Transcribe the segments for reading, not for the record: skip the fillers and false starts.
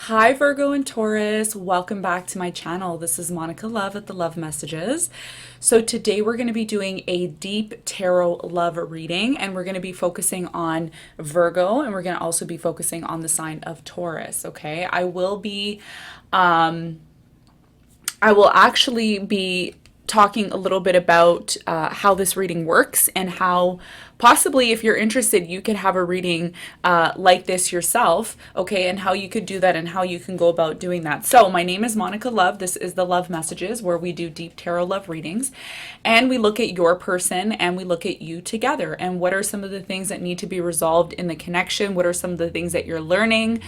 Hi Virgo and Taurus, welcome back to my channel. This is Monica Love at the Love Messages. So today we're going to be doing a deep tarot love reading, and we're going to be focusing on Virgo, and we're going to also be focusing on the sign of Taurus. Okay, I will actually be talking a little bit about how this reading works and how possibly, if you're interested, you could have a reading like this yourself, okay, and how you could do that and how you can go about doing that. So my name is Monica Love. This is the Love Messages, where we do deep tarot love readings, and we look at your person and we look at you together, and what are some of the things that need to be resolved in the connection, what are some of the things that you're learning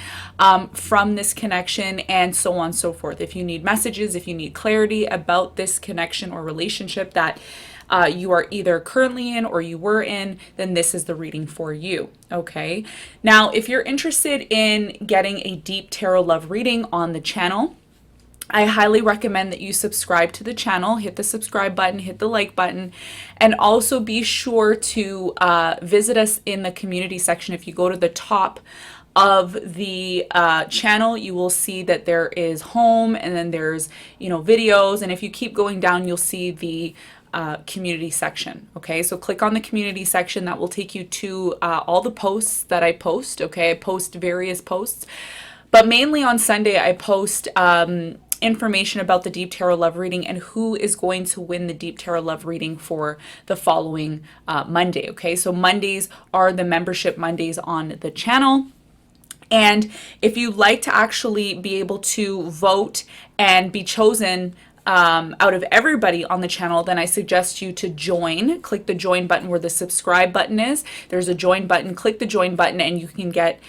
from this connection, and so on and so forth. If you need messages, if you need clarity about this connection or relationship that you are either currently in or you were in, then this is the reading for you. Okay. Now, if you're interested in getting a deep tarot love reading on the channel, I highly recommend that you subscribe to the channel, hit the subscribe button, hit the like button, and also be sure to visit us in the community section. If you go to the top of the channel, you will see that there is home, and then there's, videos. And if you keep going down, you'll see the community section. Okay, so click on the community section. That will take you to all the posts that I post. Okay, I post various posts, but mainly on Sunday I post information about the deep tarot love reading and who is going to win the deep tarot love reading for the following Monday. Okay, so Mondays are the membership Mondays on the channel. And if you'd like to actually be able to vote and be chosen out of everybody on the channel, then I suggest you to join. Click the join button where the subscribe button is. There's a join button. Click the join button and you can get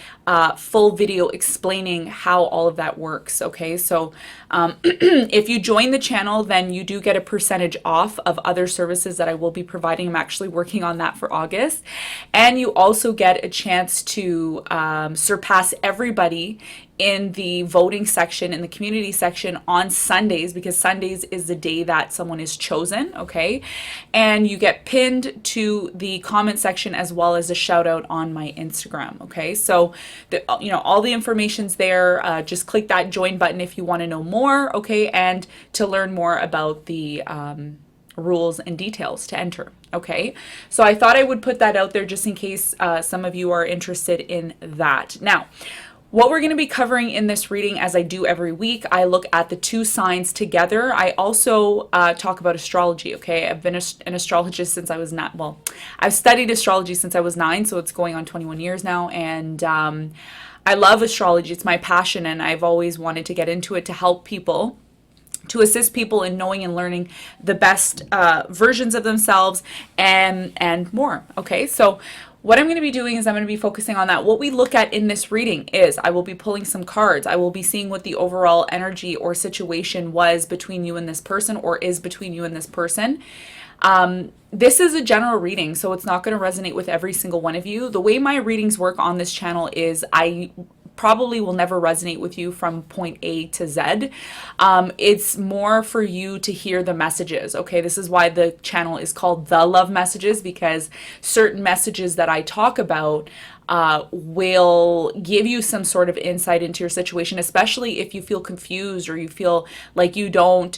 full video explaining how all of that works. Okay, so if you join the channel, then you do get a percentage off of other services that I will be providing. I'm actually working on that for August. And you also get a chance to surpass everybody in the voting section, in the community section on Sundays, because Sundays is the day that someone is chosen, okay? And you get pinned to the comment section as well as a shout out on my Instagram, okay? So, all the information's there. Just click that join button if you want to know more, okay? And to learn more about the rules and details to enter. Okay, so I thought I would put that out there just in case some of you are interested in that. Now, what we're going to be covering in this reading, as I do every week, I look at the two signs together. I also talk about astrology, okay? I've been an astrologist since I was not, well, I've studied astrology since I was 9, so it's going on 21 years now, and I love astrology. It's my passion, and I've always wanted to get into it to help people, to assist people in knowing and learning the best versions of themselves and more, okay? So what I'm going to be doing is I'm going to be focusing on that. What we look at in this reading is I will be pulling some cards. I will be seeing what the overall energy or situation was between you and this person, or is between you and this person. This is a general reading, so it's not going to resonate with every single one of you. The way my readings work on this channel is I probably will never resonate with you from point A to Z. It's more for you to hear the messages, okay? This is why the channel is called The Love Messages, because certain messages that I talk about will give you some sort of insight into your situation, especially if you feel confused or you feel like you don't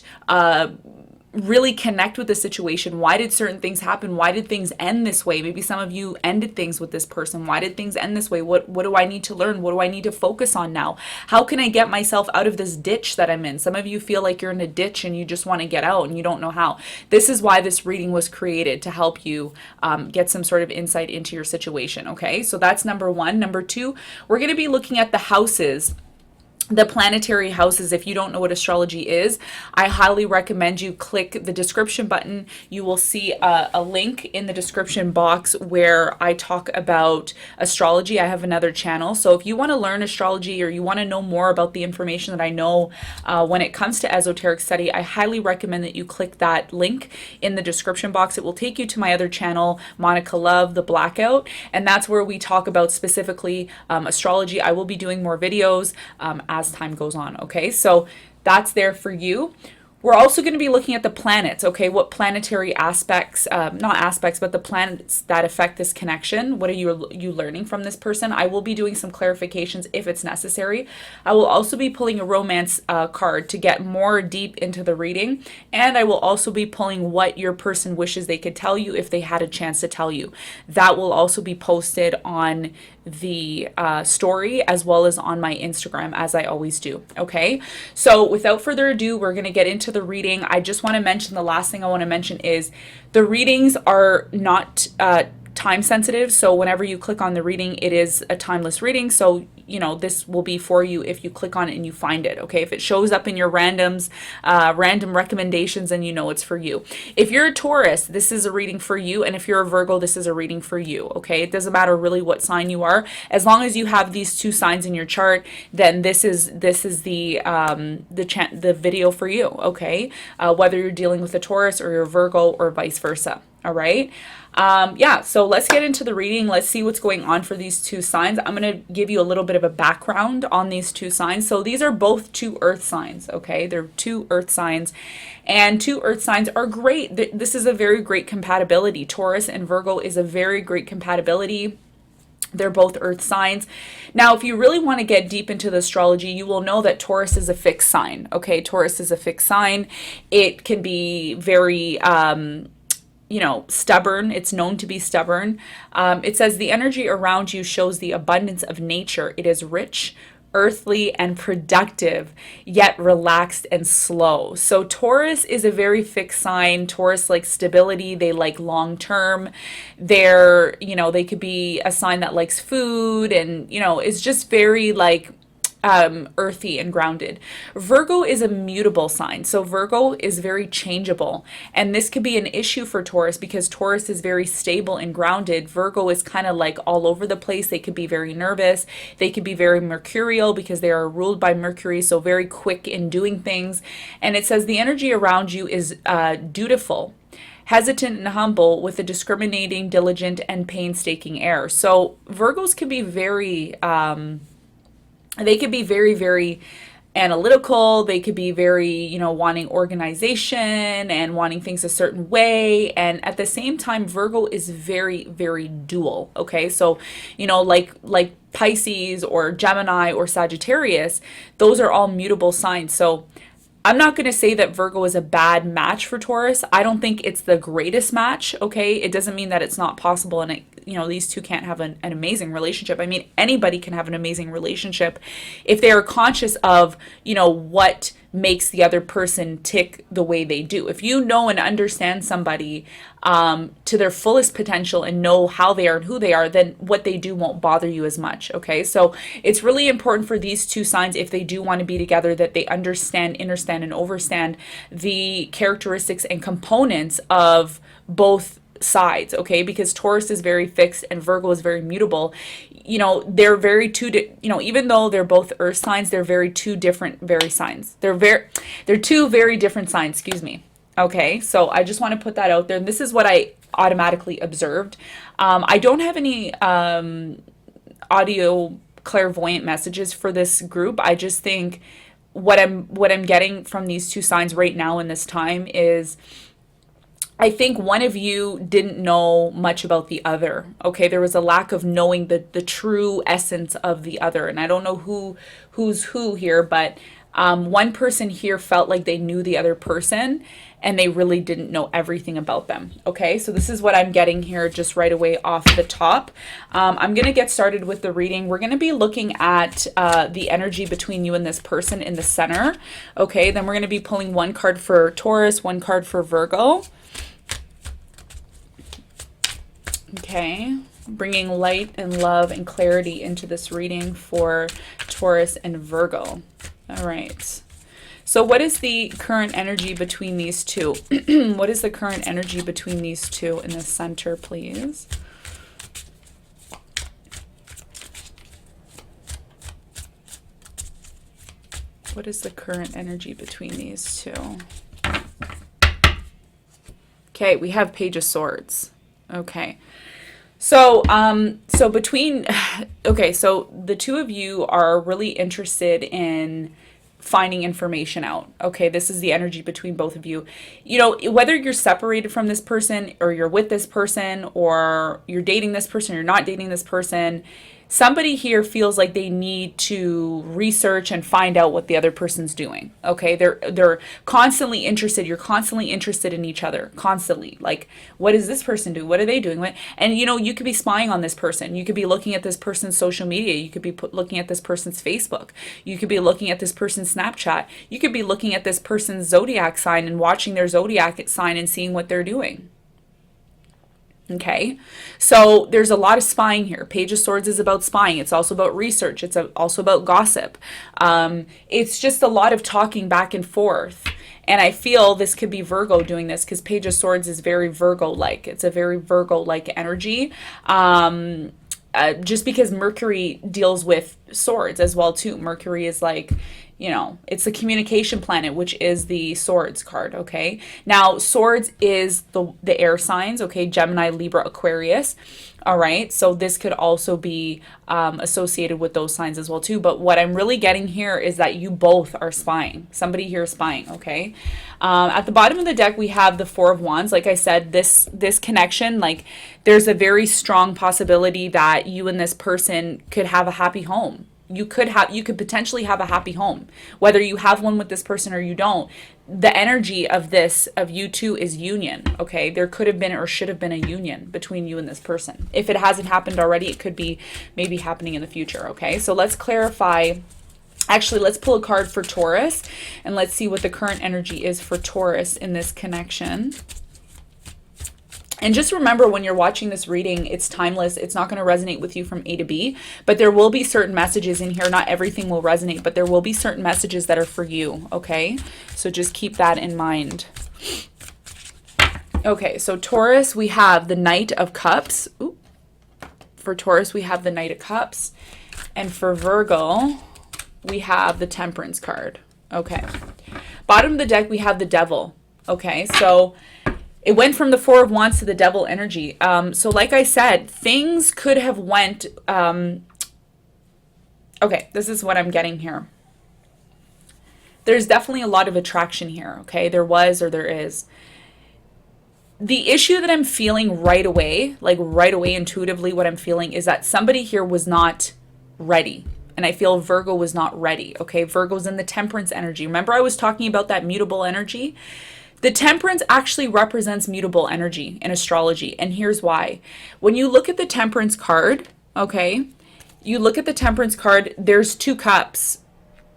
really connect with the situation. Why did certain things happen? Why did things end this way? Maybe some of you ended things with this person. Why did things end this way? What do I need to learn? What do I need to focus on now? How can I get myself out of this ditch that I'm in? Some of you feel like you're in a ditch and you just want to get out and you don't know how. This is why this reading was created, to help you get some sort of insight into your situation. Okay, so that's number one. Number two, we're going to be looking at the houses, the planetary houses. If you don't know what astrology is, I highly recommend you click the description button. You will see a link in the description box where I talk about astrology. I have another channel. So if you want to learn astrology or you want to know more about the information that I know when it comes to esoteric study, I highly recommend that you click that link in the description box. It will take you to my other channel, Monica Love, The Blackout, and that's where we talk about specifically astrology. I will be doing more videos as time goes on. Okay, so that's there for you. We're also going to be looking at the planets, okay? What planetary aspects, not aspects, but the planets that affect this connection. What are you learning from this person? I will be doing some clarifications if it's necessary. I will also be pulling a romance card to get more deep into the reading. And I will also be pulling what your person wishes they could tell you if they had a chance to tell you. That will also be posted on the story as well as on my Instagram, as I always do. Okay, so without further ado, we're going to get into the reading. I just want to mention, the last thing I want to mention is the readings are not time sensitive. So whenever you click on the reading, it is a timeless reading. So, you know, this will be for you if you click on it and you find it. Okay, if it shows up in your randoms, random recommendations, then you know it's for you. If you're a Taurus, this is a reading for you. And if you're a Virgo, this is a reading for you. Okay, it doesn't matter really what sign you are. As long as you have these two signs in your chart, then this is the video for you. Okay, whether you're dealing with a Taurus or you're a Virgo or vice versa. All right. Yeah, so let's get into the reading. Let's see what's going on for these two signs. I'm going to give you a little bit of a background on these two signs. So these are both two earth signs, okay? They're two earth signs, and two earth signs are great. This is a very great compatibility. Taurus and Virgo is a very great compatibility. They're both earth signs. Now, if you really want to get deep into the astrology, you will know that Taurus is a fixed sign, okay? Taurus is a fixed sign. It can be very stubborn. It's known to be stubborn. It says the energy around you shows the abundance of nature. It is rich, earthly, and productive, yet relaxed and slow. So Taurus is a very fixed sign. Taurus likes stability. They like long term. They could be a sign that likes food and, is just very like earthy and grounded. Virgo is a mutable sign. So Virgo is very changeable. And this could be an issue for Taurus because Taurus is very stable and grounded. Virgo is kind of like all over the place. They could be very nervous. They could be very mercurial because they are ruled by Mercury. So very quick in doing things. And it says the energy around you is dutiful, hesitant and humble, with a discriminating, diligent, and painstaking air. So Virgos can be very very, very analytical. They could be very, wanting organization and wanting things a certain way. And at the same time, Virgo is very, very dual. Okay. So, like Pisces or Gemini or Sagittarius, those are all mutable signs. So I'm not going to say that Virgo is a bad match for Taurus. I don't think it's the greatest match, okay? It doesn't mean that it's not possible and these two can't have an amazing relationship. I mean, anybody can have an amazing relationship if they are conscious of, what makes the other person tick the way they do. If you know and understand somebody to their fullest potential and know how they are and who they are, then what they do won't bother you as much, okay? So it's really important for these two signs, if they do want to be together, that they understand, understand, and overstand the characteristics and components of both sides, okay? Because Taurus is very fixed and Virgo is very mutable. They're very even though they're both earth signs, they're very two different signs. They're two very different signs, excuse me. Okay, so I just want to put that out there. And this is what I automatically observed. I don't have any audio clairvoyant messages for this group. I just think what I'm getting from these two signs right now in this time is, I think one of you didn't know much about the other. Okay, there was a lack of knowing the true essence of the other. And I don't know who's who here, but one person here felt like they knew the other person and they really didn't know everything about them. Okay, so this is what I'm getting here just right away off the top. I'm going to get started with the reading. We're going to be looking at the energy between you and this person in the center. Okay, then we're going to be pulling one card for Taurus, one card for Virgo. Okay, bringing light and love and clarity into this reading for Taurus and Virgo. All right. So what is the current energy between these two? What is the current energy between these two in the center, please? What is the current energy between these two? Okay, we have Page of Swords. Okay. So the two of you are really interested in finding information out. Okay, this is the energy between both of you. You know, whether you're separated from this person or you're with this person or you're dating this person, or you're not dating this person, somebody here feels like they need to research and find out what the other person's doing. Okay, they're constantly interested. You're constantly interested in each other, constantly. Like, what does this person do? What are they doing? And you know, you could be spying on this person. You could be looking at this person's social media. You could be looking at this person's Facebook. You could be looking at this person's Snapchat. You could be looking at this person's zodiac sign and watching their zodiac sign and seeing what they're doing. Okay, so there's a lot of spying here. Page of Swords is about spying. It's also about research. It's also about gossip. It's just a lot of talking back and forth. And I feel this could be Virgo doing this, because Page of Swords is very Virgo-like. It's a very Virgo-like energy. Just because Mercury deals with swords as well too. Mercury is like, you know, it's the communication planet, which is the swords card. Okay, now swords is the air signs. Okay, Gemini, Libra, Aquarius. All right, so this could also be associated with those signs as well too. But what I'm really getting here is that you both are spying. Somebody here is spying. Okay, at the bottom of the deck we have the Four of Wands. Like I said, this connection, like, there's a very strong possibility that you and this person could have a happy home. You could potentially have a happy home, whether you have one with this person or you don't. The energy of you two is union. Okay, there could have been or should have been a union between you and this person. If it hasn't happened already, it could be maybe happening in the future. Okay, so let's clarify. Actually, let's pull a card for Taurus and let's see what the current energy is for Taurus in this connection. And just remember, when you're watching this reading, it's timeless. It's not going to resonate with you from A to B, but there will be certain messages in here. Not everything will resonate, but there will be certain messages that are for you, okay? So just keep that in mind. Okay, so Taurus, we have the Knight of Cups. Ooh. For Taurus, we have the Knight of Cups. And for Virgo, we have the Temperance card. Okay. Bottom of the deck, we have the Devil. Okay, so it went from the Four of Wands to the Devil energy. So like I said, things could have went... okay, this is what I'm getting here. There's definitely a lot of attraction here, okay? There was, or there is. The issue that I'm feeling right away, like right away intuitively, what I'm feeling is that somebody here was not ready. And I feel Virgo was not ready, okay? Virgo's in the Temperance energy. Remember I was talking about that mutable energy? The Temperance actually represents mutable energy in astrology, and here's why. When you look at the Temperance card, okay, you look at the Temperance card, there's two cups,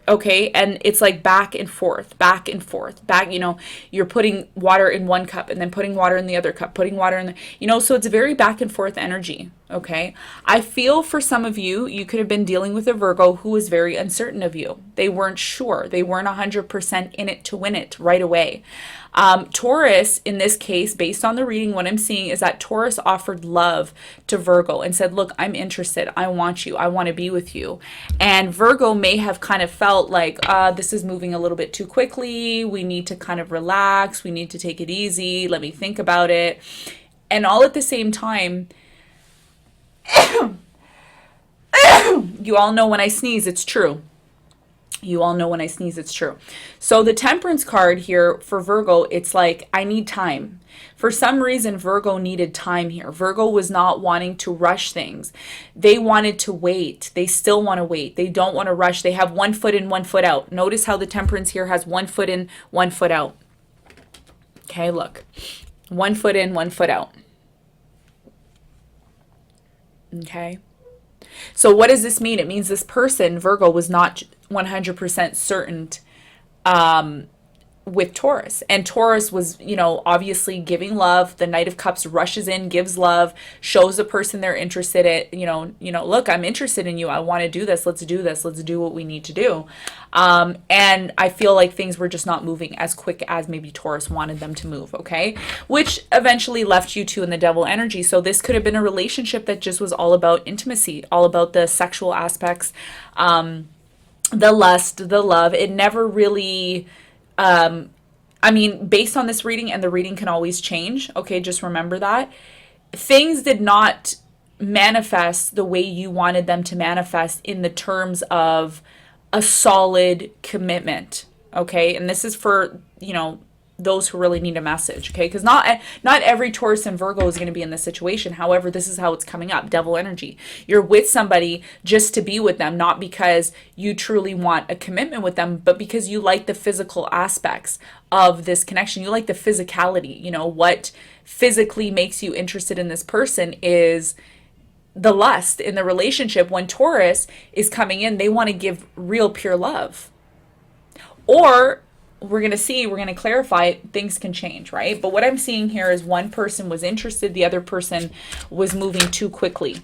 okay, and it's like back and forth, back, you know, you're putting water in one cup and then putting water in the other cup, putting water in the, you know, so it's a very back and forth energy, okay? I feel for some of you, you could have been dealing with a Virgo who was very uncertain of you. They weren't sure. They weren't 100% in it to win it right away. Taurus, in this case, based on the reading, what I'm seeing is that Taurus offered love to Virgo and said, look, I'm interested. I want you. I want to be with you. And Virgo may have kind of felt like, this is moving a little bit too quickly. We need to kind of relax. We need to take it easy. Let me think about it. And all at the same time, you all know when I sneeze, it's true. You all know when I sneeze, it's true. So the Temperance card here for Virgo, it's like, I need time. For some reason, Virgo needed time here. Virgo was not wanting to rush things. They wanted to wait. They still want to wait. They don't want to rush. They have 1 foot in, 1 foot out. Notice how the Temperance here has 1 foot in, 1 foot out. Okay, look. 1 foot in, 1 foot out. Okay. So what does this mean? It means this person, Virgo, was not 100% certain with Taurus. And Taurus was, you know, obviously giving love. The Knight of Cups rushes in, gives love, shows the person they're interested in, you know, look, I'm interested in you. I want to do this. Let's do this. Let's do what we need to do. And I feel like things were just not moving as quick as maybe Taurus wanted them to move, okay? Which eventually left you two in the Devil energy. So this could have been a relationship that just was all about intimacy, all about the sexual aspects, the lust, the love. It never really... I mean, based on this reading, and the reading can always change, okay, just remember that. Things did not manifest the way you wanted them to manifest in the terms of a solid commitment. Okay. And this is for, those who really need a message. Okay. Because not every Taurus and Virgo is going to be in this situation. However, this is how it's coming up. Devil energy. You're with somebody just to be with them, not because you truly want a commitment with them, but because you like the physical aspects of this connection. You like the physicality. What physically makes you interested in this person is the lust in the relationship. When Taurus is coming in, they want to give real pure love. Or we're going to clarify, things can change, right? But what I'm seeing here is one person was interested, the other person was moving too quickly.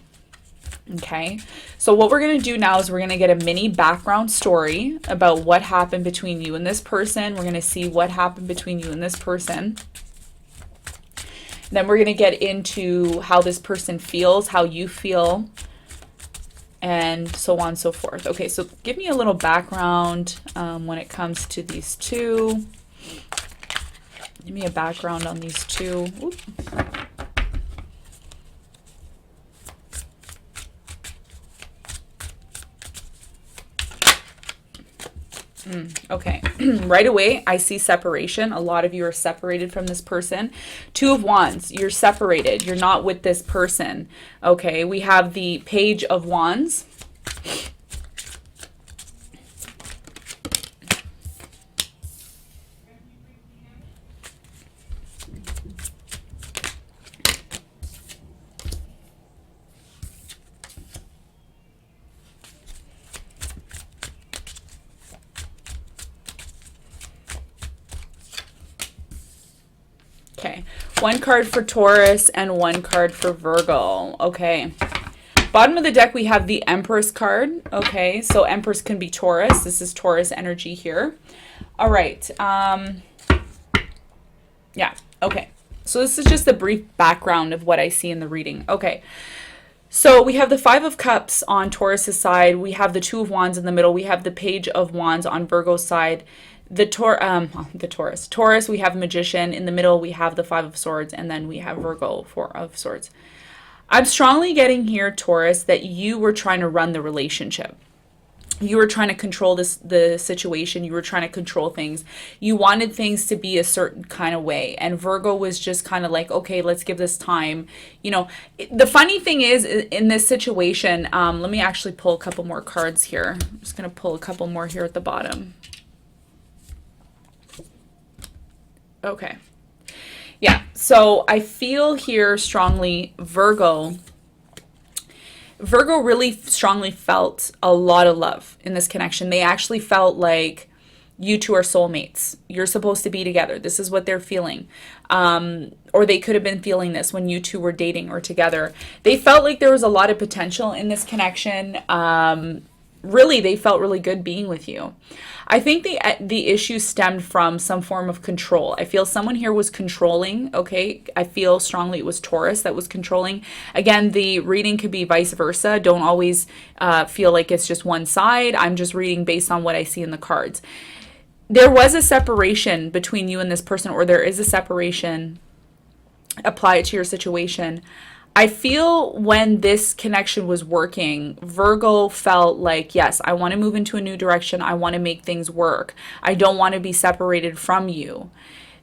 Okay, so what we're going to do now is we're going to get a mini background story about what happened between you and this person. We're going to see what happened between you and this person. Then we're going to get into how this person feels, how you feel, and so on and so forth. Okay, so give me a little background when it comes to these two. Give me a background on these two. Oop. Okay, right away, I see separation. A lot of you are separated from this person. Two of Wands, you're separated. You're not with this person. Okay, we have the Page of Wands. Okay, one card for Taurus and one card for Virgo. Okay, bottom of the deck, we have the Empress card. Okay, so Empress can be Taurus. This is Taurus energy here. All right. Yeah, okay. So this is just a brief background of what I see in the reading. Okay, so we have the Five of Cups on Taurus's side. We have the Two of Wands in the middle. We have the Page of Wands on Virgo's side. The Taurus, we have Magician. In the middle, we have the Five of Swords, and then we have Virgo, Four of Swords. I'm strongly getting here, Taurus, that you were trying to run the relationship. You were trying to control the situation. You were trying to control things. You wanted things to be a certain kind of way. And Virgo was just kind of like, okay, let's give this time. The funny thing is, in this situation, let me actually pull a couple more cards here. I'm just going to pull a couple more here at the bottom. Okay. Yeah. So I feel here strongly Virgo really strongly felt a lot of love in this connection. They actually felt like you two are soulmates. You're supposed to be together. This is what they're feeling. Or they could have been feeling this when you two were dating or together. They felt like there was a lot of potential in this connection. Really, they felt really good being with you. I think the issue stemmed from some form of control. I feel someone here was controlling, okay? I feel strongly it was Taurus that was controlling. Again, the reading could be vice versa. Don't always feel like it's just one side. I'm just reading based on what I see in the cards. There was a separation between you and this person, or there is a separation. Apply it to your situation. I feel when this connection was working, Virgo felt like, yes, I want to move into a new direction. I want to make things work. I don't want to be separated from you.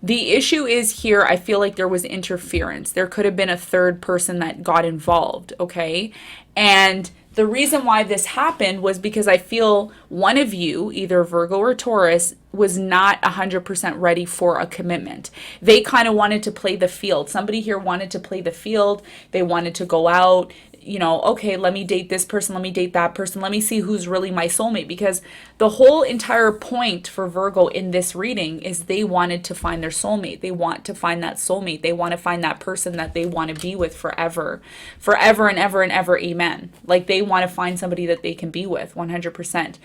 The issue is here, I feel like there was interference. There could have been a third person that got involved, okay? And the reason why this happened was because I feel one of you, either Virgo or Taurus, was not 100% ready for a commitment. They kind of wanted to play the field. Somebody here wanted to play the field. They wanted to go out, okay, let me date this person, let me date that person, let me see who's really my soulmate. Because the whole entire point for Virgo in this reading is they wanted to find their soulmate. They want to find that soulmate. They want to find that person that they want to be with forever. Forever and ever and ever, amen. Like they want to find somebody that they can be with 100%.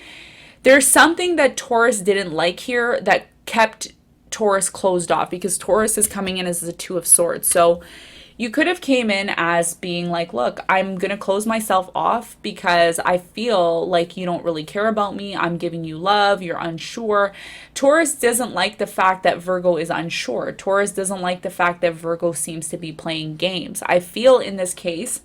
There's something that Taurus didn't like here that kept Taurus closed off, because Taurus is coming in as the Two of Swords. So you could have came in as being like, look, I'm going to close myself off because I feel like you don't really care about me. I'm giving you love. You're unsure. Taurus doesn't like the fact that Virgo is unsure. Taurus doesn't like the fact that Virgo seems to be playing games. I feel in this case,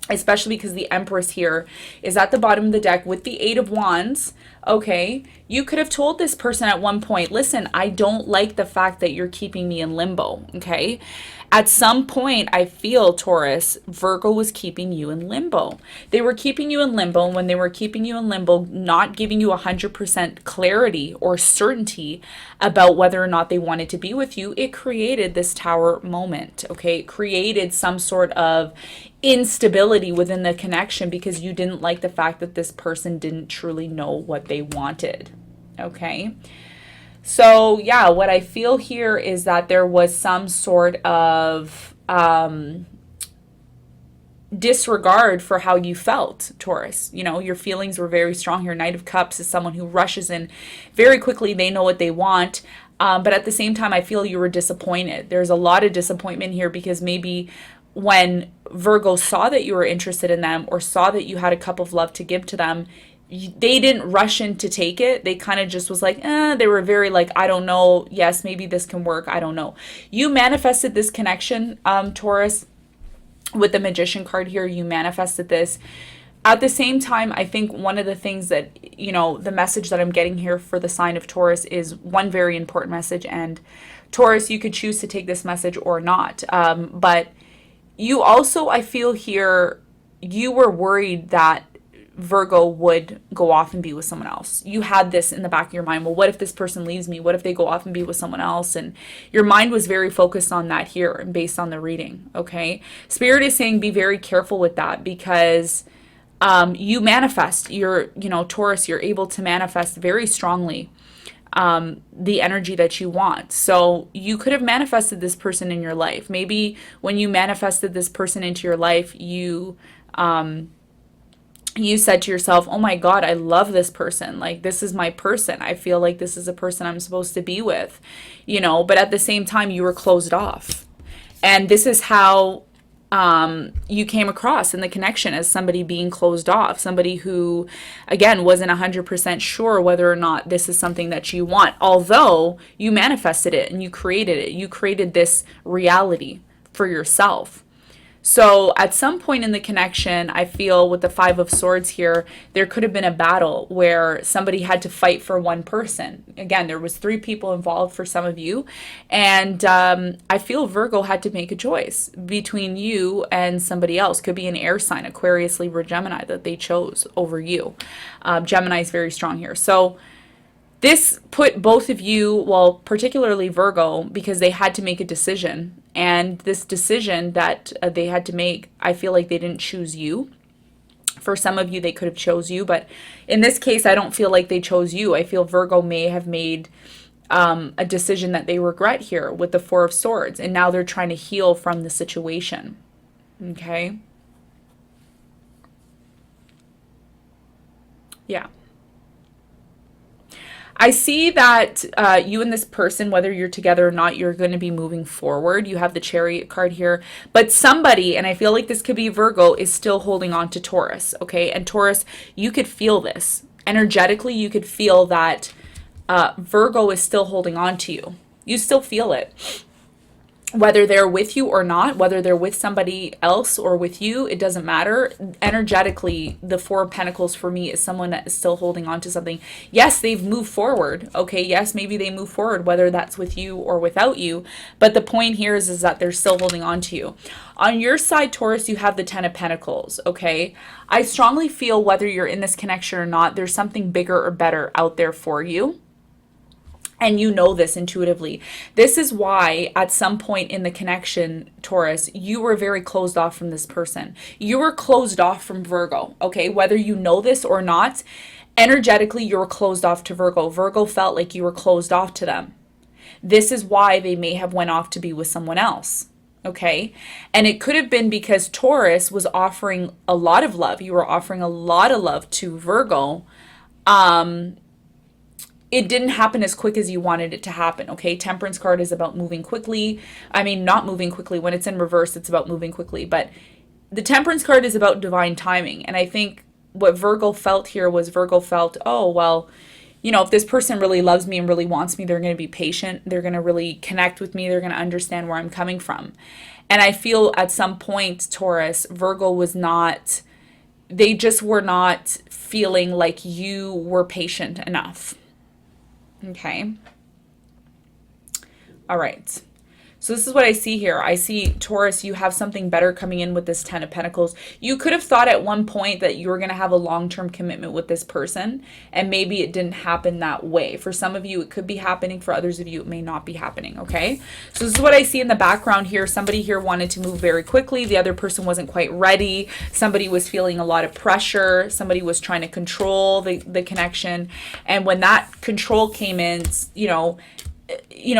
especially because the Empress here is at the bottom of the deck with the Eight of Wands. Okay, you could have told this person at one point, listen, I don't like the fact that you're keeping me in limbo. Okay, at some point, I feel, Taurus, Virgo was keeping you in limbo. They were keeping you in limbo. And when they were keeping you in limbo, not giving you 100% clarity or certainty about whether or not they wanted to be with you, it created this Tower moment. Okay, it created some sort of instability within the connection because you didn't like the fact that this person didn't truly know what they wanted. Okay. So, yeah, what I feel here is that there was some sort of disregard for how you felt, Taurus. You know, your feelings were very strong here. Knight of Cups is someone who rushes in very quickly. They know what they want. But at the same time, I feel you were disappointed. There's a lot of disappointment here because maybe when Virgo saw that you were interested in them or saw that you had a cup of love to give to them, they didn't rush in to take it. They kind of just was like, they were very like, I don't know. Yes, maybe this can work. I don't know. You manifested this connection, Taurus, with the Magician card here. You manifested this. At the same time, I think one of the things that, the message that I'm getting here for the sign of Taurus is one very important message. And Taurus, you could choose to take this message or not. But you also, I feel here, you were worried that Virgo would go off and be with someone else. You had this in the back of your mind. Well, what if this person leaves me? What if they go off and be with someone else? And your mind was very focused on that here and based on the reading. Okay. Spirit is saying be very careful with that because you manifest Taurus, you're able to manifest very strongly the energy that you want. So you could have manifested this person in your life. Maybe when you manifested this person into your life, you said to yourself, oh my God, I love this person. Like, this is my person. I feel like this is a person I'm supposed to be with, but at the same time, you were closed off. And this is how you came across in the connection as somebody being closed off, somebody who, again, wasn't 100% sure whether or not this is something that you want, although you manifested it and you created it. You created this reality for yourself. So at some point in the connection, I feel with the Five of Swords here, there could have been a battle where somebody had to fight for one person. Again, there was 3 people involved for some of you. And I feel Virgo had to make a choice between you and somebody else. Could be an air sign, Aquarius, Libra, Gemini, that they chose over you. Gemini is very strong here. So this put both of you, well, particularly Virgo, because they had to make a decision. And this decision that they had to make, I feel like they didn't choose you. For some of you, they could have chose you. But in this case, I don't feel like they chose you. I feel Virgo may have made a decision that they regret here with the Four of Swords. And now they're trying to heal from the situation. Okay? Yeah. I see that you and this person, whether you're together or not, you're going to be moving forward. You have the Chariot card here. But somebody, and I feel like this could be Virgo, is still holding on to Taurus. Okay? And Taurus, you could feel this. Energetically, you could feel that Virgo is still holding on to you. You still feel it. Whether they're with you or not, whether they're with somebody else or with you, it doesn't matter. Energetically, the Four of Pentacles for me is someone that is still holding on to something. Yes, they've moved forward. Okay, yes, maybe they move forward, whether that's with you or without you. But the point here is that they're still holding on to you. On your side, Taurus, you have the Ten of Pentacles, okay? I strongly feel whether you're in this connection or not, there's something bigger or better out there for you. And you know this intuitively. This is why at some point in the connection, Taurus, you were very closed off from this person. You were closed off from Virgo, okay? Whether you know this or not, energetically, you were closed off to Virgo. Virgo felt like you were closed off to them. This is why they may have went off to be with someone else, okay? And it could have been because Taurus was offering a lot of love. You were offering a lot of love to Virgo. It didn't happen as quick as you wanted it to happen, okay? Temperance card is about moving quickly. I mean, not moving quickly. When it's in reverse, it's about moving quickly. But the Temperance card is about divine timing. And I think what Virgo felt here was Virgo felt, oh, well, you know, if this person really loves me and really wants me, they're going to be patient. They're going to really connect with me. They're going to understand where I'm coming from. And I feel at some point, Taurus, Virgo was not, they just were not feeling like you were patient enough. Okay. All right. So this is what I see here. I see, Taurus, you have something better coming in with this Ten of Pentacles. You could have thought at one point that you were going to have a long-term commitment with this person, and maybe it didn't happen that way. For some of you, it could be happening. For others of you, it may not be happening, okay? So this is what I see in the background here. Somebody here wanted to move very quickly. The other person wasn't quite ready. Somebody was feeling a lot of pressure. Somebody was trying to control the connection. And when that control came in,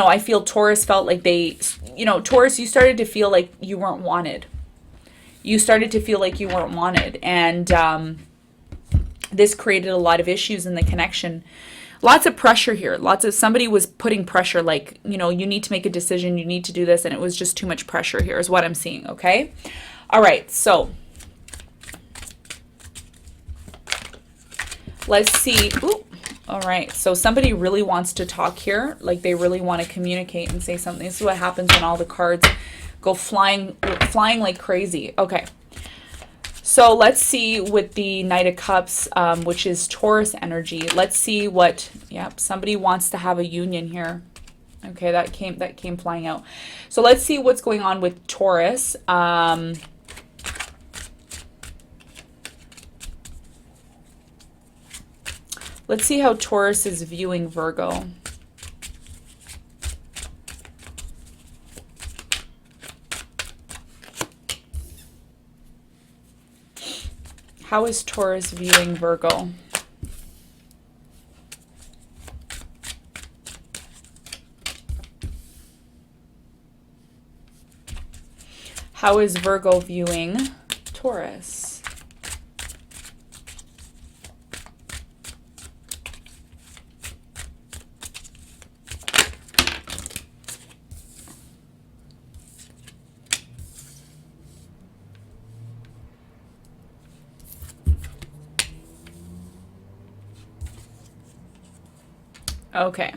I feel Taurus felt like Taurus, you started to feel like you weren't wanted. You started to feel like you weren't wanted. And this created a lot of issues in the connection. Lots of pressure here. Somebody was putting pressure, like, you need to make a decision. You need to do this. And it was just too much pressure here is what I'm seeing. Okay. All right. So let's see. Ooh. All right, so somebody really wants to talk here, like they really want to communicate and say something. This is what happens when all the cards go flying like crazy. Okay, so let's see with the Knight of Cups, which is Taurus energy. Let's see what, somebody wants to have a union here. Okay, that came flying out. So let's see what's going on with Taurus. Let's see how Taurus is viewing Virgo. How is Taurus viewing Virgo? How is Virgo viewing Taurus? Okay.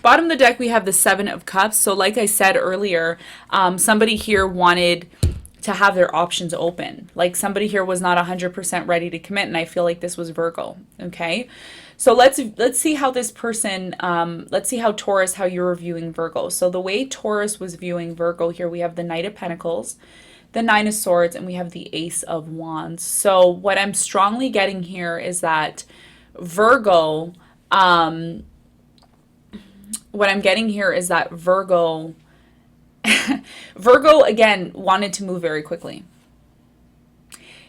Bottom of the deck, we have the Seven of Cups. So like I said earlier, somebody here wanted to have their options open. Like somebody here was not 100% ready to commit, and I feel like this was Virgo. Okay. So let's see how this person, let's see how Taurus, how you're viewing Virgo. So the way Taurus was viewing Virgo here, we have the Knight of Pentacles, the Nine of Swords, and we have the Ace of Wands. So what I'm strongly getting here is that Virgo, what I'm getting here is that Virgo, Virgo again wanted to move very quickly.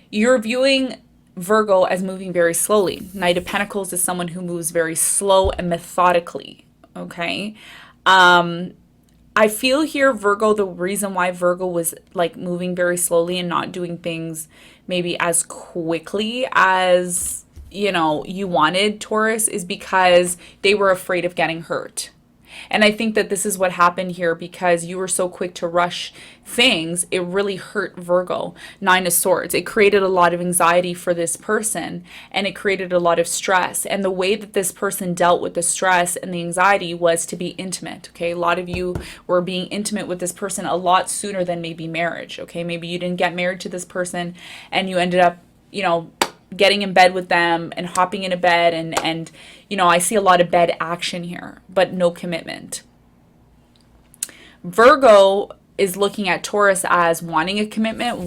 You're viewing Virgo as moving very slowly. Knight of Pentacles is someone who moves very slow and methodically. Okay. I feel here Virgo, the reason why Virgo was like moving very slowly and not doing things maybe as quickly as you wanted, Taurus, is because they were afraid of getting hurt. And I think that this is what happened here because you were so quick to rush things. It really hurt Virgo. Nine of Swords. It created a lot of anxiety for this person, and it created a lot of stress. And the way that this person dealt with the stress and the anxiety was to be intimate. Okay. A lot of you were being intimate with this person a lot sooner than maybe marriage. Okay. Maybe you didn't get married to this person and you ended up, getting in bed with them and hopping into bed and I see a lot of bed action here, but no commitment. Virgo is looking at Taurus as wanting a commitment,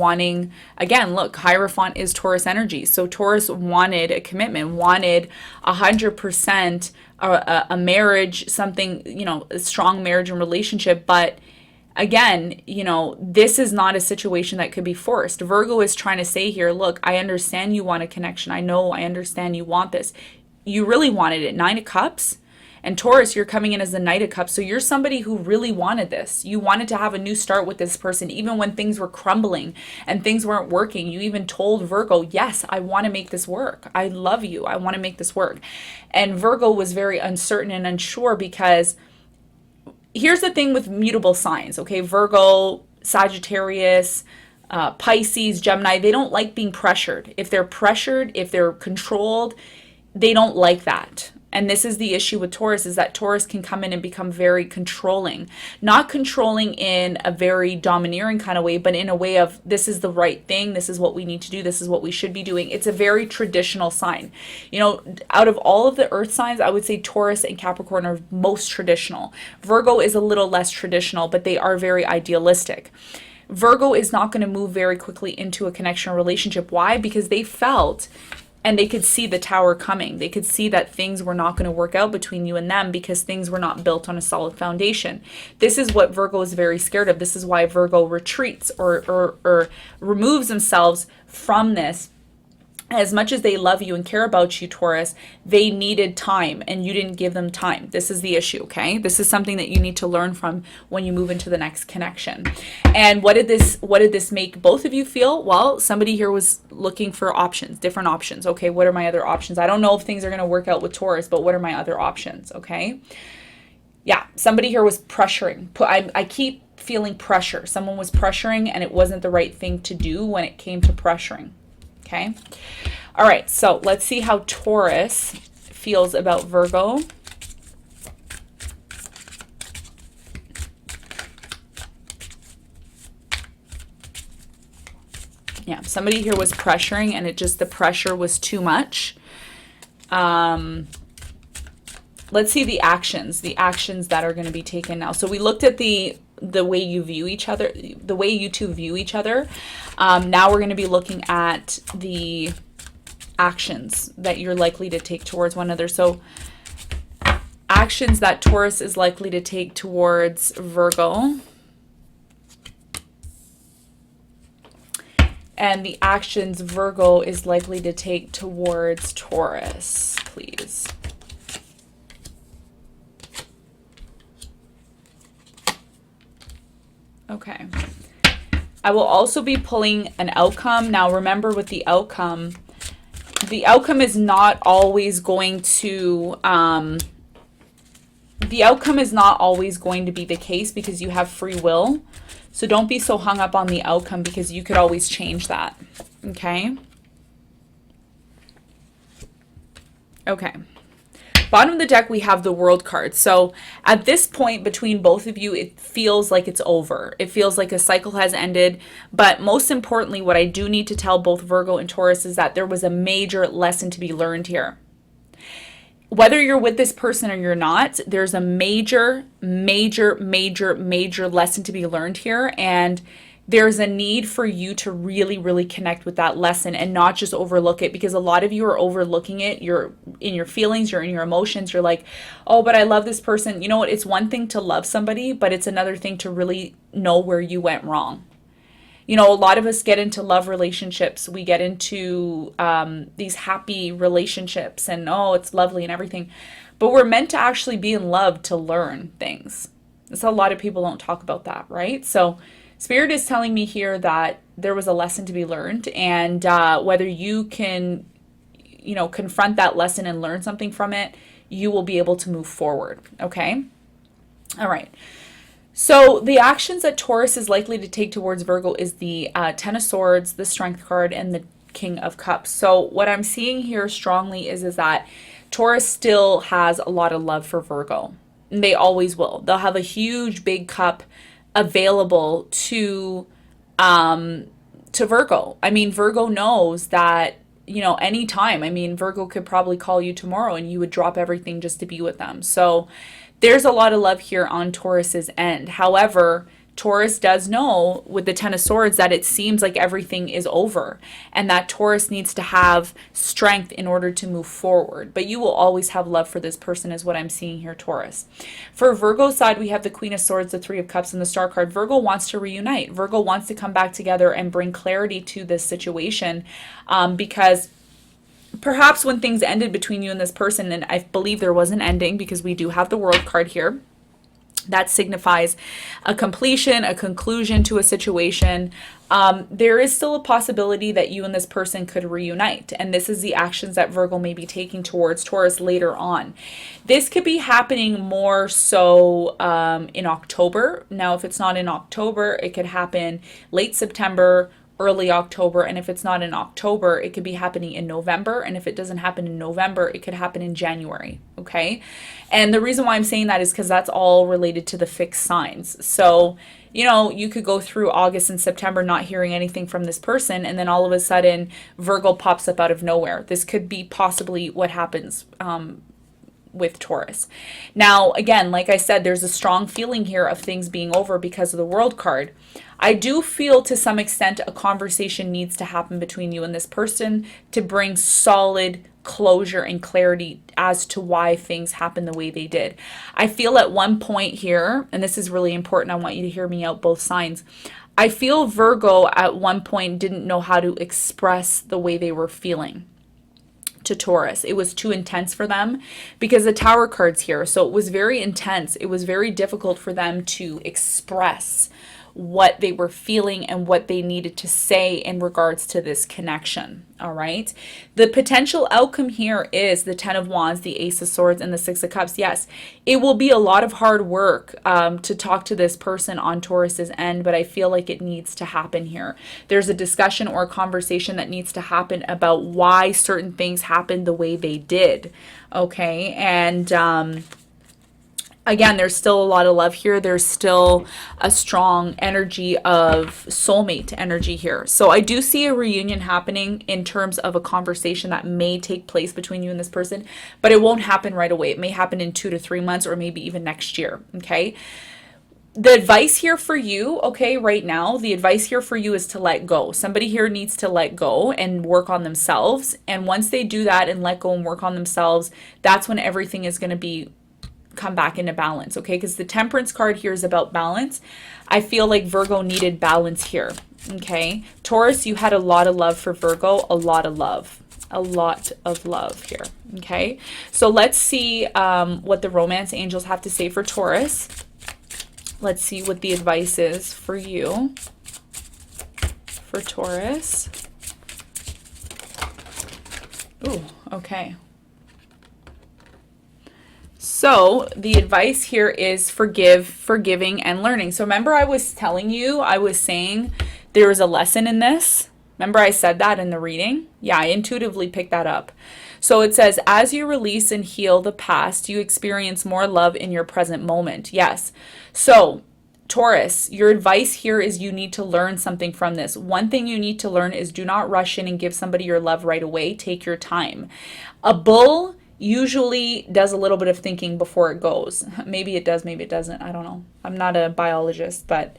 again, look, Hierophant is Taurus energy. So Taurus wanted a commitment, wanted 100% a marriage, something, a strong marriage and relationship, but again, this is not a situation that could be forced. Virgo is trying to say here, look, I understand you want a connection. I understand you want this. You really wanted it. Nine of Cups. And Taurus, you're coming in as the Knight of Cups. So you're somebody who really wanted this. You wanted to have a new start with this person, even when things were crumbling and things weren't working. You even told Virgo, yes, I want to make this work. I love you. I want to make this work. And Virgo was very uncertain and unsure because here's the thing with mutable signs, okay? Virgo, Sagittarius, Pisces, Gemini, they don't like being pressured. If they're pressured, if they're controlled, they don't like that. And this is the issue with Taurus, is that Taurus can come in and become very controlling. Not controlling in a very domineering kind of way, but in a way of, this is the right thing, this is what we need to do, this is what we should be doing. It's a very traditional sign. You know, out of all of the earth signs, I would say Taurus and Capricorn are most traditional. Virgo is a little less traditional, but they are very idealistic. Virgo is not going to move very quickly into a connection or relationship. Why? Because they felt and they could see the tower coming. They could see that things were not going to work out between you and them because things were not built on a solid foundation. This is what Virgo is very scared of. This is why Virgo retreats or removes themselves from this. As much as they love you and care about you, Taurus, they needed time and you didn't give them time. This is the issue, okay? This is something that you need to learn from when you move into the next connection. And what did this make both of you feel? Well, somebody here was looking for options, different options. Okay, what are my other options? I don't know if things are going to work out with Taurus, but what are my other options, okay? Yeah, somebody here was pressuring. I keep feeling pressure. Someone was pressuring and it wasn't the right thing to do when it came to pressuring. Okay. All right. So let's see how Taurus feels about Virgo. Yeah. Somebody here was pressuring and the pressure was too much. Let's see the actions that are going to be taken now. So we looked at the way you view each other, the way you two view each other. Now we're going to be looking at the actions that you're likely to take towards one another. So actions that Taurus is likely to take towards Virgo. And the actions Virgo is likely to take towards Taurus, please. Okay. I will also be pulling an outcome. Now remember, with the outcome is not always going to be the case because you have free will. So don't be so hung up on the outcome because you could always change that. Okay? Okay. Bottom of the deck, we have the World card. So at this point between both of you, it feels like it's over. It feels like a cycle has ended. But most importantly, what I do need to tell both Virgo and Taurus is that there was a major lesson to be learned here. Whether you're with this person or you're not, there's a major lesson to be learned here. And there's a need for you to really, really connect with that lesson and not just overlook it, because a lot of you are overlooking it. You're in your feelings, you're in your emotions. You're like, oh, but I love this person. You know what? It's one thing to love somebody, but it's another thing to really know where you went wrong. You know, a lot of us get into love relationships. We get into these happy relationships and, oh, it's lovely and everything. But we're meant to actually be in love to learn things. So a lot of people don't talk about that, right? So Spirit is telling me here that there was a lesson to be learned, and whether you can, you know, confront that lesson and learn something from it, you will be able to move forward. Okay. All right. So the actions that Taurus is likely to take towards Virgo is the Ten of Swords, the Strength card, and the King of Cups. So what I'm seeing here strongly is that Taurus still has a lot of love for Virgo. And they always will. They'll have a huge big cup available to Virgo. I mean, Virgo knows that, you know, anytime. I mean, Virgo could probably call you tomorrow and you would drop everything just to be with them. So there's a lot of love here on Taurus's end. However, Taurus does know with the Ten of Swords that it seems like everything is over and that Taurus needs to have strength in order to move forward. But you will always have love for this person is what I'm seeing here, Taurus. For Virgo's side, we have the Queen of Swords, the Three of Cups, and the Star card. Virgo wants to reunite. Virgo wants to come back together and bring clarity to this situation because perhaps when things ended between you and this person, and I believe there was an ending because we do have the World card here, that signifies a completion, a conclusion to a situation. There is still a possibility that you and this person could reunite. And this is the actions that Virgo may be taking towards Taurus later on. This could be happening more so in October. Now, if it's not in October, it could happen late September early October. And if it's not in October, it could be happening in November. And if it doesn't happen in November, it could happen in January. Okay. And the reason why I'm saying that is because that's all related to the fixed signs. So, you could go through August and September not hearing anything from this person, and then all of a sudden Virgo pops up out of nowhere. This could be possibly what happens with Taurus. Now, again, like I said, there's a strong feeling here of things being over because of the World card. I do feel to some extent a conversation needs to happen between you and this person to bring solid closure and clarity as to why things happened the way they did. I feel at one point here, and this is really important, I want you to hear me out, both signs. I feel Virgo at one point didn't know how to express the way they were feeling to Taurus. It was too intense for them because the Tower card's here. So it was very intense. It was very difficult for them to express what they were feeling and what they needed to say in regards to this connection. All right. The potential outcome here is the Ten of Wands, the Ace of Swords, and the Six of Cups. Yes, it will be a lot of hard work to talk to this person on Taurus's end, but I feel like it needs to happen here. There's a discussion or a conversation that needs to happen about why certain things happened the way they did. Okay. And, again, there's still a lot of love here. There's still a strong energy of soulmate energy here. So I do see a reunion happening in terms of a conversation that may take place between you and this person, but it won't happen right away. It may happen in 2 to 3 months or maybe even next year. Okay. The advice here for you, okay, right now, the advice here for you is to let go. Somebody here needs to let go and work on themselves. And once they do that and let go and work on themselves, that's when everything is going to come back into balance, okay? Because the Temperance card here is about balance. I feel like Virgo needed balance here, okay? Taurus, you had a lot of love for Virgo, a lot of love here, okay? So let's see what the romance angels have to say for Taurus. Let's see what the advice is for you, for Taurus. Ooh, okay. So the advice here is forgiving, and learning. So remember I was telling you, I was saying there was a lesson in this. Remember I said that in the reading? Yeah, I intuitively picked that up. So it says, as you release and heal the past, you experience more love in your present moment. Yes. So Taurus, your advice here is you need to learn something from this. One thing you need to learn is do not rush in and give somebody your love right away. Take your time. A bull usually does a little bit of thinking before it goes. Maybe it does, maybe it doesn't. I don't know. I'm not a biologist, but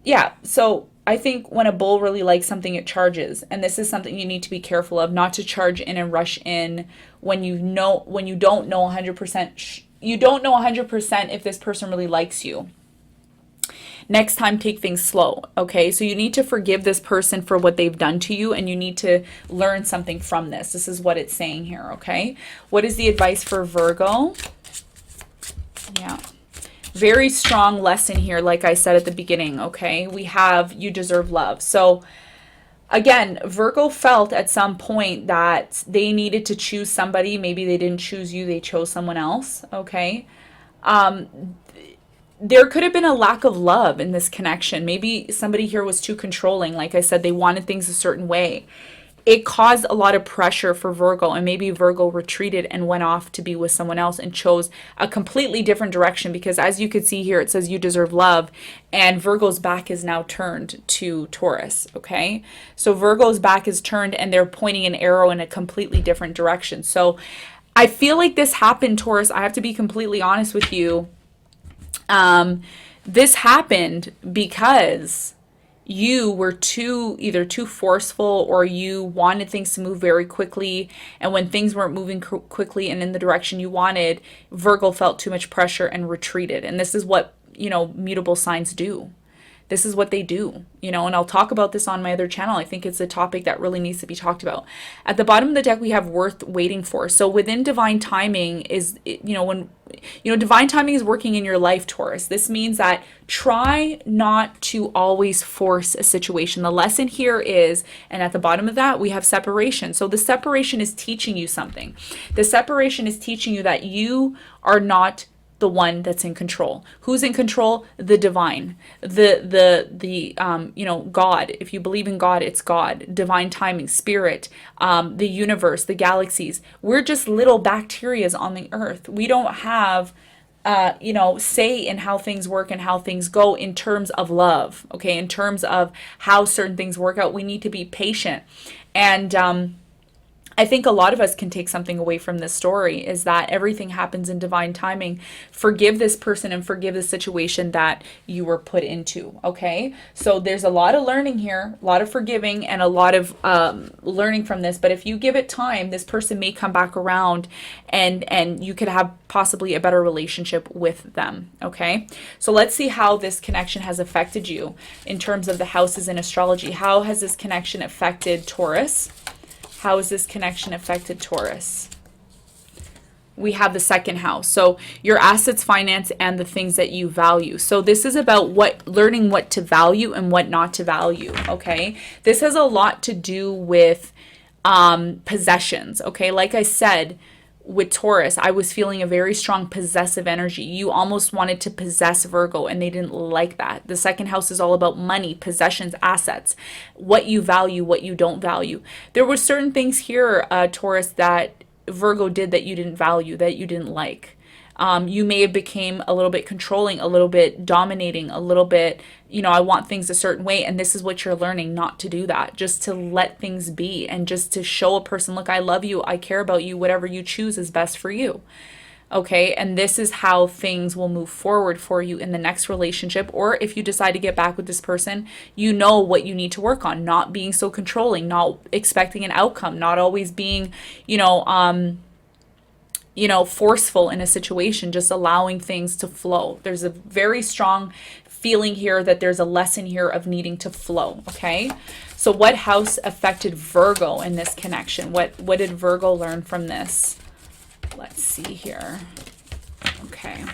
yeah. So I think when a bull really likes something, it charges. And this is something you need to be careful of, not to charge in and rush in when you don't know 100%. You don't know 100% if this person really likes you. Next time, take things slow, okay? So you need to forgive this person for what they've done to you, and you need to learn something from this. This is what it's saying here, okay? What is the advice for Virgo? Yeah. Very strong lesson here, like I said at the beginning, okay? We have you deserve love. So again, Virgo felt at some point that they needed to choose somebody. Maybe they didn't choose you, they chose someone else, okay? There could have been a lack of love in this connection. Maybe somebody here was too controlling. Like I said, they wanted things a certain way. It caused a lot of pressure for Virgo, and maybe Virgo retreated and went off to be with someone else and chose a completely different direction, because as you could see here, it says you deserve love, and Virgo's back is now turned to Taurus, okay? So Virgo's back is turned and they're pointing an arrow in a completely different direction. So I feel like this happened, Taurus. I have to be completely honest with you. This happened because you were either too forceful, or you wanted things to move very quickly. And when things weren't moving quickly and in the direction you wanted, Virgo felt too much pressure and retreated. And this is what, mutable signs do. This is what they do, and I'll talk about this on my other channel. I think it's a topic that really needs to be talked about. At the bottom of the deck, we have worth waiting for. So within divine timing is, when, divine timing is working in your life, Taurus. This means that try not to always force a situation. The lesson here is, and at the bottom of that, we have separation. So the separation is teaching you something. The separation is teaching you that you are not the one that's in control. Who's in control? The divine, the God. If you believe in God, it's God, divine timing, spirit, the universe, the galaxies. We're just little bacterias on the earth. We don't have say in how things work and how things go in terms of love, okay? In terms of how certain things work out, we need to be patient. And I think a lot of us can take something away from this story is that everything happens in divine timing. Forgive this person and forgive the situation that you were put into, okay? So there's a lot of learning here, a lot of forgiving and a lot of learning from this. But if you give it time, this person may come back around and you could have possibly a better relationship with them, okay? So let's see how this connection has affected you in terms of the houses in astrology. How has this connection affected Taurus? How has this connection affected Taurus? We have the second house. So your assets, finance, and the things that you value. So this is about learning what to value and what not to value, okay? This has a lot to do with possessions, okay? Like I said, with Taurus, I was feeling a very strong possessive energy. You almost wanted to possess Virgo and they didn't like that. The second house is all about money, possessions, assets, what you value, what you don't value. There were certain things here, Taurus, that Virgo did that you didn't value, that you didn't like. You may have became a little bit controlling, a little bit dominating, a little bit, I want things a certain way. And this is what you're learning, not to do that, just to let things be and just to show a person, look, I love you, I care about you, whatever you choose is best for you. Okay, and this is how things will move forward for you in the next relationship. Or if you decide to get back with this person, you know what you need to work on, not being so controlling, not expecting an outcome, not always being, forceful in a situation, just allowing things to flow. There's a very strong feeling here that there's a lesson here of needing to flow, okay? So what house affected Virgo in this connection? What did Virgo learn from this? Let's see here. Okay.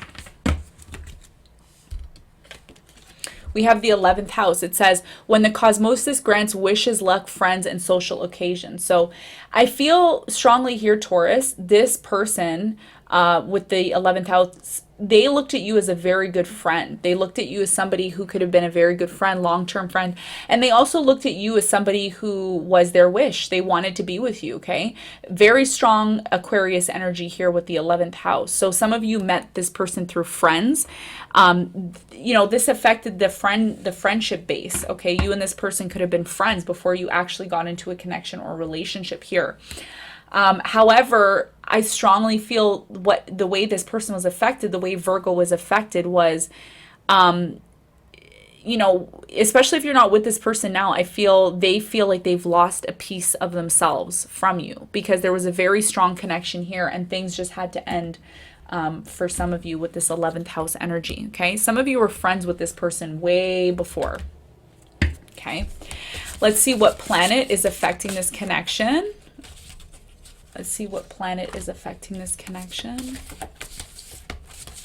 We have the 11th house. It says, when the cosmosis grants wishes, luck, friends, and social occasions. So I feel strongly here, Taurus, this person with the 11th house, they looked at you as a very good friend. They looked at you as somebody who could have been a very good friend, long-term friend. And they also looked at you as somebody who was their wish. They wanted to be with you, okay? Very strong Aquarius energy here with the 11th house. So some of you met this person through friends. This affected the friendship base, okay? You and this person could have been friends before you actually got into a connection or relationship here. However, I strongly feel the way this person was affected, the way Virgo was affected was, especially if you're not with this person now, they feel like they've lost a piece of themselves from you because there was a very strong connection here and things just had to end for some of you with this 11th house energy, okay? Some of you were friends with this person way before, okay? Let's see what planet is affecting this connection. Let's see what planet is affecting this connection.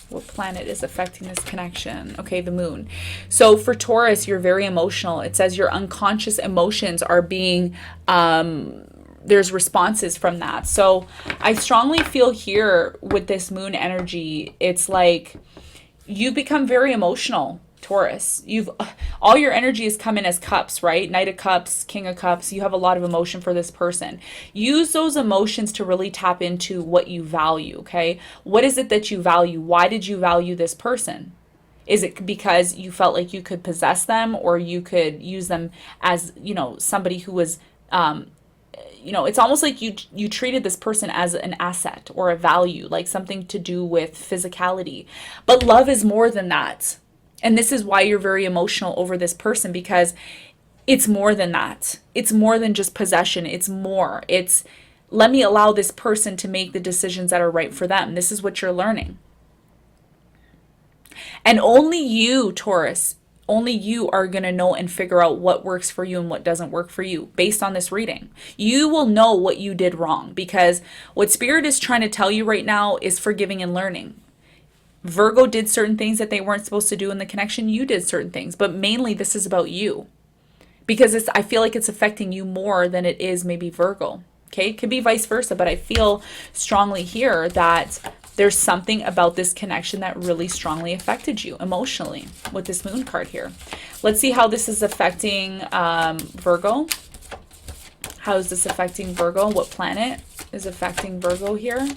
What planet is affecting this connection? Okay, the moon. So for Taurus, you're very emotional. It says your unconscious emotions are being, there's responses from that. So I strongly feel here with this moon energy, it's like you become very emotional, Taurus. All your energy is coming as cups, right? Knight of Cups, King of Cups. You have a lot of emotion for this person. Use those emotions to really tap into what you value, okay? What is it that you value? Why did you value this person? Is it because you felt like you could possess them or you could use them as, somebody who was, it's almost like you treated this person as an asset or a value, like something to do with physicality. But love is more than that. And this is why you're very emotional over this person because it's more than that. It's more than just possession. It's more. It's let me allow this person to make the decisions that are right for them. This is what you're learning. And only you, Taurus, only you are going to know and figure out what works for you and what doesn't work for you based on this reading. You will know what you did wrong because what Spirit is trying to tell you right now is forgiving and learning. Virgo did certain things that they weren't supposed to do in the connection. You did certain things, but mainly this is about you because I feel like it's affecting you more than it is maybe Virgo. Okay. It could be vice versa, but I feel strongly here that There's something about this connection that really strongly affected you emotionally with this moon card here. Let's see how this is affecting Virgo. How is this affecting Virgo? What planet is affecting Virgo here?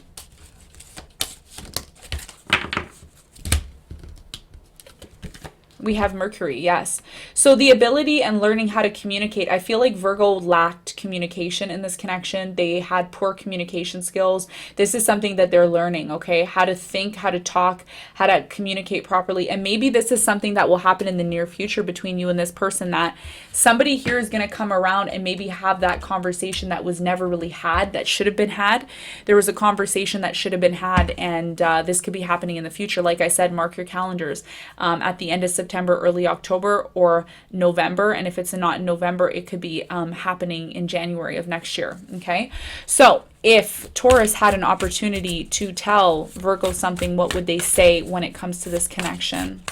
We have Mercury, yes. So the ability and learning how to communicate. I feel like Virgo lacked communication in this connection. They had poor communication skills. This is something that they're learning, okay? How to think, how to talk, how to communicate properly. And maybe this is something that will happen in the near future between you and this person, that somebody here is going to come around and maybe have that conversation that was never really had, that should have been had. There was a conversation that should have been had, and this could be happening in the future. Like I said, mark your calendars at the end of September, early October, or November. And if it's not in November, it could be happening in January of next year. Okay. So if Taurus had an opportunity to tell Virgo something, what would they say when it comes to this connection?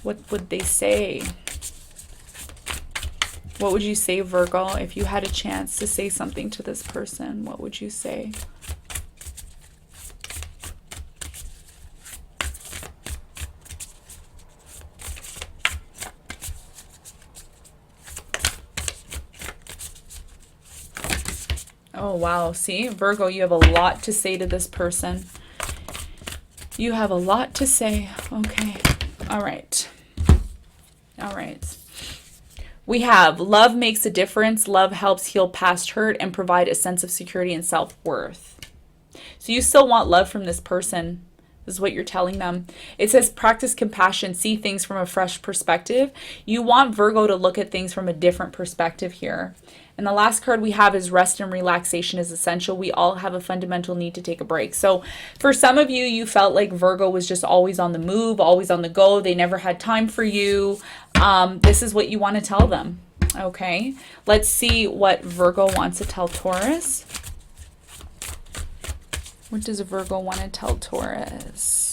What would they say? What would you say, Virgo, if you had a chance to say something to this person? What would you say? Oh, wow. See, Virgo, you have a lot to say to this person. You have a lot to say. Okay. All right. All right. We have love makes a difference. Love helps heal past hurt and provide a sense of security and self-worth. So you still want love from this person. This is what you're telling them. It says practice compassion, see things from a fresh perspective. You want Virgo to look at things from a different perspective here. And the last card we have is rest and relaxation is essential. We all have a fundamental need to take a break. So for some of you, you felt like Virgo was just always on the move, always on the go. They never had time for you. This is what you want to tell them. Okay, let's see what Virgo wants to tell Taurus. What does Virgo want to tell Taurus?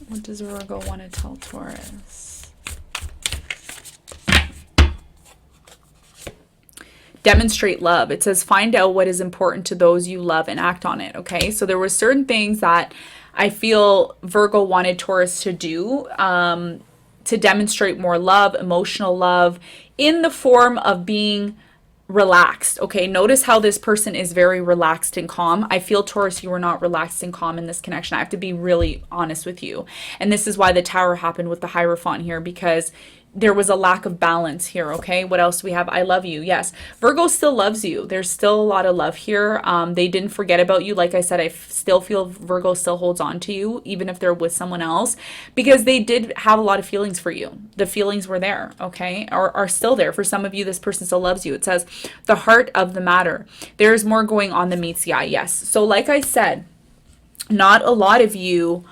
What does Virgo want to tell Taurus? Demonstrate love. It says find out what is important to those you love and act on it. Okay, so there were certain things that I feel Virgo wanted Taurus to do to demonstrate more love, emotional love, in the form of being relaxed. Okay, notice how this person is very relaxed and calm. I feel, Taurus, you were not relaxed and calm in this connection. I have to be really honest with you. And this is why the Tower happened with the Hierophant here, because there was a lack of balance here. Okay, what else do we have? I love you. Yes, Virgo still loves you. There's still a lot of love here. They didn't forget about you. Like I said, I still feel Virgo still holds on to you, even if they're with someone else, because they did have a lot of feelings for you. The feelings were there, okay, or are still there. For some of you, this person still loves you. It says the heart of the matter. There's more going on than meets the eye. Yes. So like I said, not a lot of you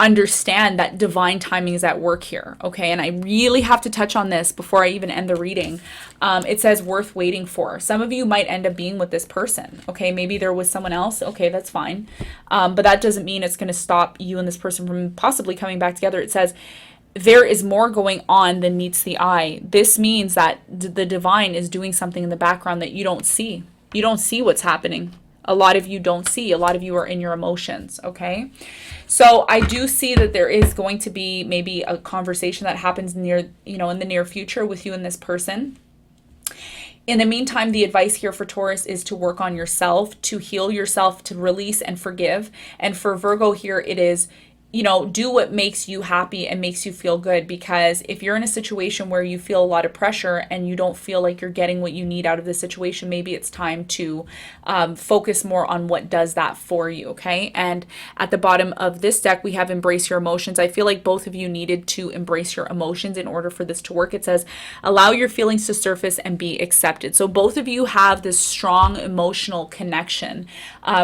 understand that divine timing is at work here. Okay, and I really have to touch on this before I even end the reading. It says worth waiting for. Some of you might end up being with this person. Okay, maybe they're with someone else. Okay, that's fine, but that doesn't mean it's going to stop you and this person from possibly coming back together. It says there is more going on than meets the eye. This means that the divine is doing something in the background that you don't see. You don't see what's happening. A lot of you don't see. A lot of you are in your emotions, okay? So I do see that there is going to be maybe a conversation that happens near, in the near future with you and this person. In the meantime, the advice here for Taurus is to work on yourself, to heal yourself, to release and forgive. And for Virgo here, it is, do what makes you happy and makes you feel good, because if you're in a situation where you feel a lot of pressure and you don't feel like you're getting what you need out of the situation, maybe it's time to focus more on what does that for you, okay? And at the bottom of this deck, we have embrace your emotions. I feel like both of you needed to embrace your emotions in order for this to work. It says, allow your feelings to surface and be accepted. So both of you have this strong emotional connection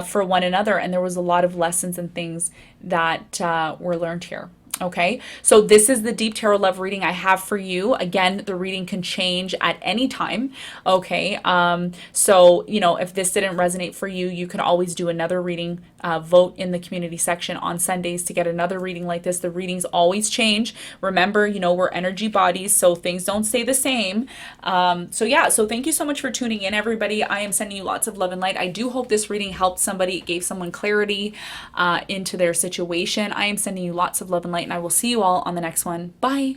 for one another, and there was a lot of lessons and things that were learned here. Okay, so this is the deep tarot love reading I have for you. Again, the reading can change at any time. Okay, so you know, if this didn't resonate for you, you can always do another reading. Vote in the community section on Sundays to get another reading like this. The readings always change. Remember, you know, we're energy bodies, so things don't stay the same. So yeah, so thank you so much for tuning in, everybody. I am sending you lots of love and light. I do hope this reading helped somebody, it gave someone clarity into their situation. I am sending you lots of love and light, and I will see you all on the next one. Bye.